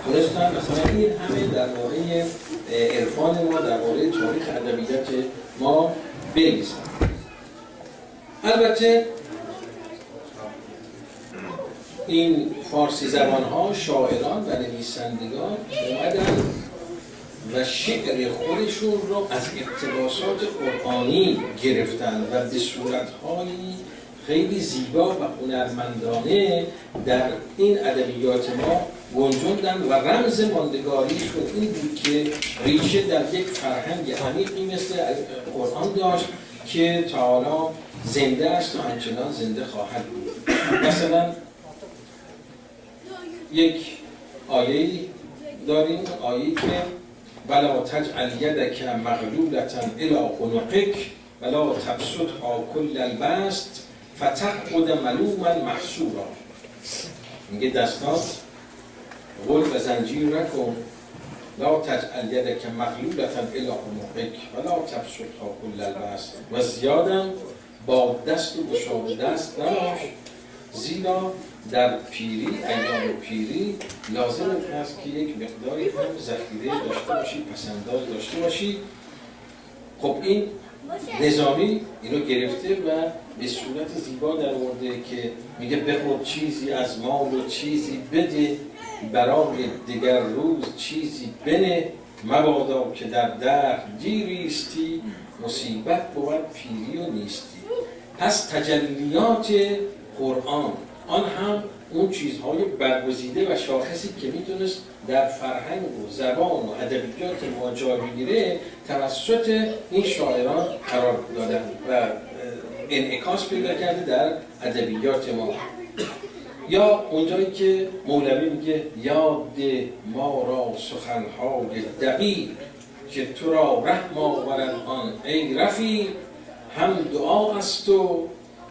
تونستن مثلا این همه درباره عرفان ما، درباره تاریخ ادبیات ما بنویسن. البته این فارسی زبان ها، شاعران و نویسندگان اومدن و شعر خودشون رو از اقتباسات قرآنی گرفتن و به صورت‌هایی خیلی زیبا و هنرمندانه در این ادبیات ما گنجوندن و رمز ماندگاریشون این بود که ریشه در یک فرهنگ عمیقی مثل قرآن داشت که تا حالا زنده است و همچنان زنده خواهد بود. مثلا یک آیه‌ای داریم، آیه‌ای که ولا تجعل یدک مغلولة الی عنقک ولا تبسطها کل البسط فتقعد ملوما محسورا. میگه دستات غل و زنجیر نکن، لا تجعل یدک مغلولة الی عنقک ولا تبسطها کل البسط، و زیادم با دست و گشاد دست نباش، زیرا در پیری، ایام پیری لازم هست که یک مقداری هم ذخیره داشته باشی، پسنداز داشته باشی. خب این نظامی اینو گرفته و به صورت زیبا در آورده که میگه بخور چیزی از مال و چیزی بده، برای دیگر روز چیزی بنه، مبادا که در دهر دیریستی، مصیبت بود پیری و نیستی. پس تجلیات قرآن، آن هم اون چیزهای برگزیده و شاخصی که میتونست در فرهنگ و زبان و ادبیات ما جا بگیره توسط این شاعران قرار دادن و انعکاس پیدا کرده در ادبیات ما. یا اونجایی که مولوی میگه یاد ما را سخنهای دقیق که تو را رحم آورد آن ای رفیق، هم دعا است و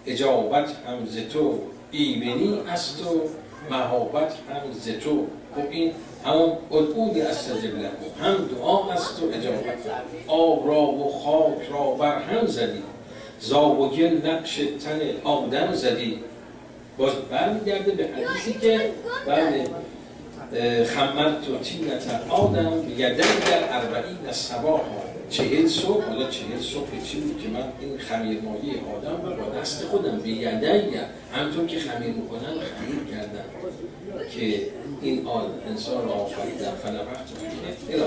اجابت هم ز تو، ایمنی است و مهابت هم ز تو. خب این همون ادعوی استجب لکم، هم دعا است و اجابت. آب را و خاک را بر هم زدی، زاب و گل نقش تن آدم زدی. باز برمیگرده به حدیثی که بله خمرت و تینت آدم بیدن در اربعین صباحا، 40 صبح، حالا 40 صبح چی بود که من این خمیرمایی آدم رو با دست خودم بیدن همطور که خمیر میکنن خمیر کردم که این انسان را آفریدم فنفخت فیه الی.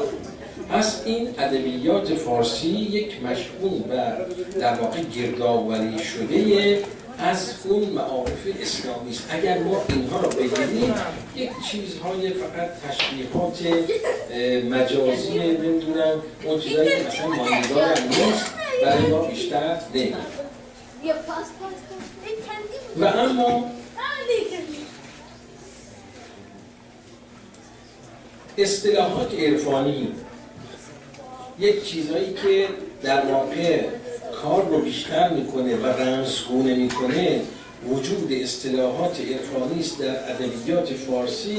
پس این ادبیات فارسی یک مشمول و در واقع گردآوری شده از اون معارف اسلامی است. اگر ما اینها رو بگیریم یک چیزهای فقط تشبیهات مجازی، نمیدونم اون چیزایی که مثلا ماندگار هم نیست برای ما بیشتر نمید. و اما اصطلاحات عرفانی یک چیزایی که در واقع کار رو بیشتر میکنه و رمزگونه میکنه، وجود اصطلاحات عرفانی است در ادبیات فارسی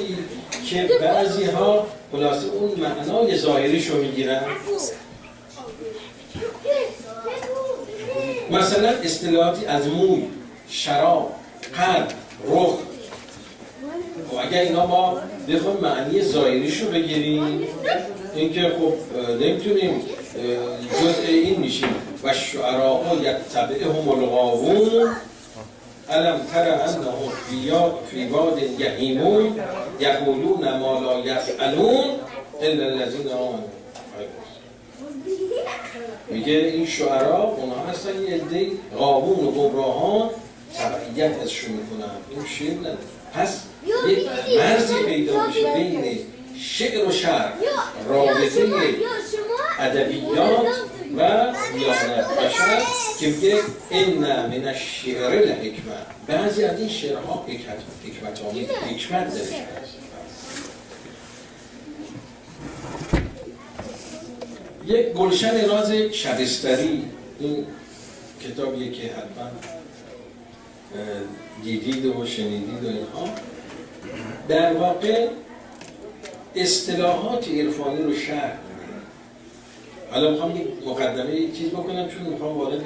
که بعضی ها خلاصه اون معنای ظاهریش رو میگیرن. مثلا اصطلاحاتی از موی، شراب، قلب، رخ، و اگر اینا ما بخوایم معنی ظاهریش رو بگیریم، اینکه خب نمیتونیم جزء این میشیم. و شعراء یتبعهم الغاوون الم تر انهم فی واد یهیمون یقولون ما لا یفعلون الا الذین آمنوا. میگه این شعرا اونها هستن یه عده غاوون و گمراهان تبعیت ازشون میکنن. این شعر نداره. پس یک مرزی پیدا میشه بین شعر و شعر، رابطه ادبیات و دیانت و شعر که میگه ان من الشعر لحکمه. بعضی از این شعرها حکمت داره. یک گلشن راز شبستری، این کتابیه که حتما دیدید و شنیدید و اینها، در واقع اصطلاحات عرفانی رو شرح می‌کنه. حالا میخوام یک مقدمه یک چیز بکنم چون میخوام وارد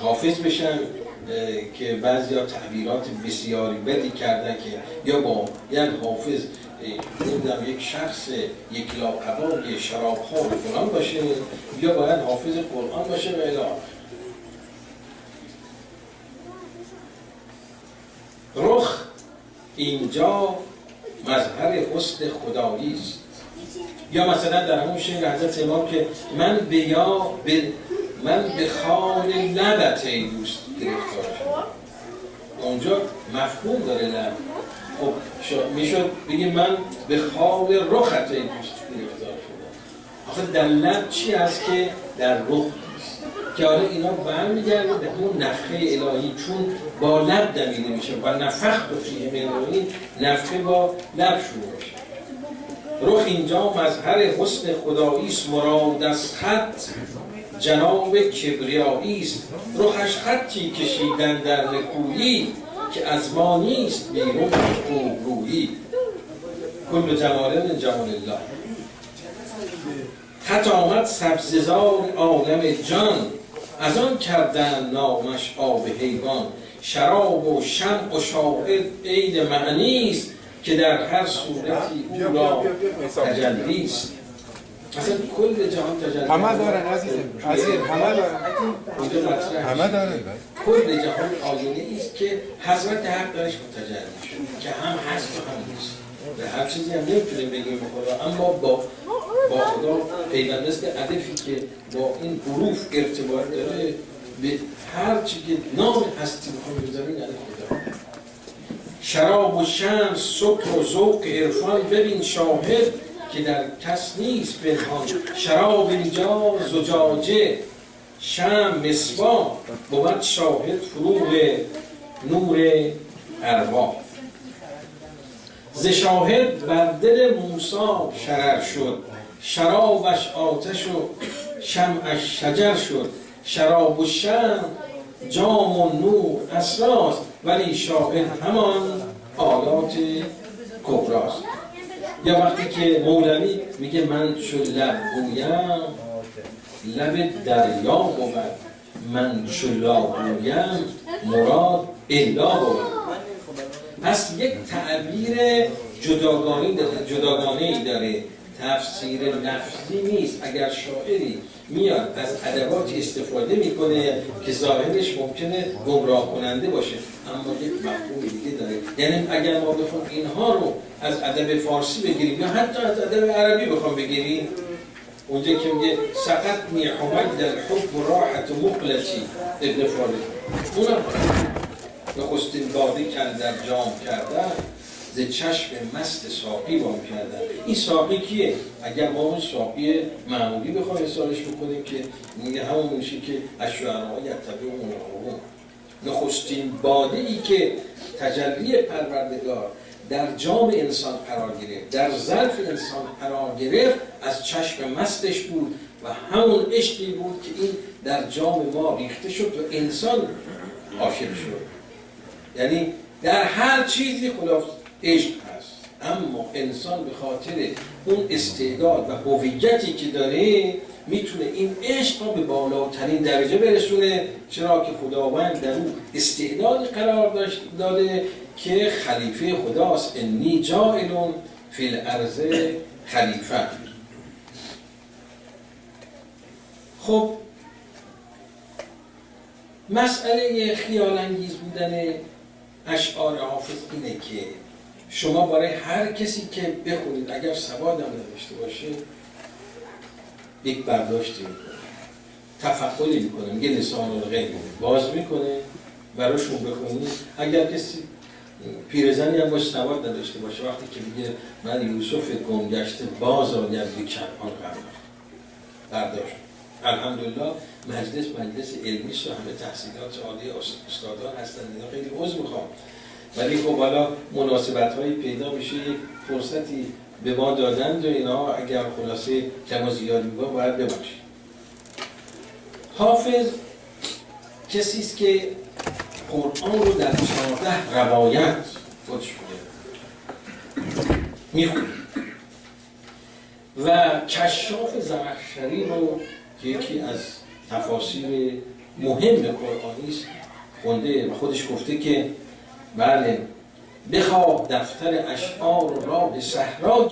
حافظ بشم که بعضیا تعبیرات بسیاری بدی کردن که یا با یک حافظ نمیدونم یک شخص یک لاقبای شرابخوار فلان باشه یا باید حافظ قرآن باشه و الی آخر. رخ اینجا مظهر حسن خدایی است. یا مثلا در همون شعر حضرت امام که من به خال لبت ای دوست گرفتار شدم. اونجا مفهوم داره لب. خب میشد بگیم من به خال رخت ای دوست گرفتار شدم. آخه در لب چی هست که در رخ نیست؟ که حالا اینا برمیگرده به همون نفخه الهی، چون با لب دمیده میشه و نفخت فیه من الهی، نفخه با لب شروع میشه. رخ اینجا مظهر حسن خدایی است، مراد از خط جناب کبریایی است. رخش خطی کشیدن در نکویی، که از ما نیست بیرون خوبرویی. کل جمال من جمال الله. خط آمد سبززار عالم جان، از آن کردن نامش آب حیوان. شراب و شمع و شاهد عین معنی است، که در هر صورتی او را تجلی است. اصلا کل جهان تجلی همه دارن عزیزم، همه دارن، همه دارن. کل جهان آینه است که حضرت حق درش متجلی شد، که هم هست و هم نیست. به هر چیزی هم نمیتونیم بگیم خدا، اما با خدا پیوند مثل عدفی که با این حروف ارتباط داره، به هر چی که نام هستی بخوام بذاریم یعنی خدا. شراب و شمس، سکر و ذوق عرفان، ببین شاهد که در کس نیست پنهان. شراب اینجا زجاجه، شمع مصباح، بود شاهد فروغ نور ارواح. ز شاهد بر دل موسی شرر شد، شرابش آتش و شمعش شجر شد. شراب و شمع جام و نور اسراست، ولی شاهد همان آلات کبراست. یا وقتی که مولوی میگه من چو لب گویم لب دریا بود، من چو لا گویم مراد الا بود. پس یک تعبیر جداگانه‌ای داره، تفسیر لفظی نیست. اگر شاعری میاد از ادواتی استفاده میکنه که ظاهرش ممکنه گمراه کننده باشه، اما یک مفهوم دیگه داره. یعنی اگر ما بخوام اینها رو از ادب فارسی بگیریم یا حتی از ادب عربی بخوام بگیریم، اونجا که میگه سقط حمد در حب و راحت و مقلتی ابن فارغ، اونم نخستین باده در جام کردن، ز چشم مست ساقی وام کردن. این ساقی کیه؟ اگر ما اون ساقی معمولی بخوایم حسابش بکنیم که میگه همون میشه که الشعراء یتبعون. نخستین باده ای که تجلی پروردگار در جام انسان قرار گرفت، در ظرف انسان قرار گرفت، از چشم مستش بود و همون عشقی بود که این در جام ما ریخته شد و انسان عاشق شد. یعنی در هر چیزی خلاف عشق هست، اما انسان به خاطر اون استعداد و هویتی که داره میتونه این عشق رو به بالاترین درجه برسونه. چرا که خداوند در اون استعداد قرار داده که خلیفه خداست. انی جاعل فی الارض خلیفه. خب مسئله خیال انگیز بودن اشعار حافظ اینه که شما برای هر کسی که بخونید اگر سواد هم نداشته باشه یک برداشتی میکنه، تفعلی میکنه، میگه لسان الغیب باز میکنه براشون بخونید. اگر کسی پیرزنی هم باشه سواد نداشته باشه، وقتی که میگه من یوسف گم گشته باز آید به کنعان برداشت. الحمدلله مجلس علمی و همه تحصیلات عالی استادان هستن، اینا خیلی عذر میخوام، ولی خب حالا مناسبت‌هایی پیدا میشه، یک فرصتی به ما دادند و اینا اگر خلاصه کم و زیاد میگم باید ببخشید. حافظ کسی است که قرآن رو در 14 روایت خودش میخونه و کشاف زمخشری رو که یکی از تفاسیر مهم قرآنی است خونده و خودش گفته که بله بخواه دفتر اشعار را به صحرا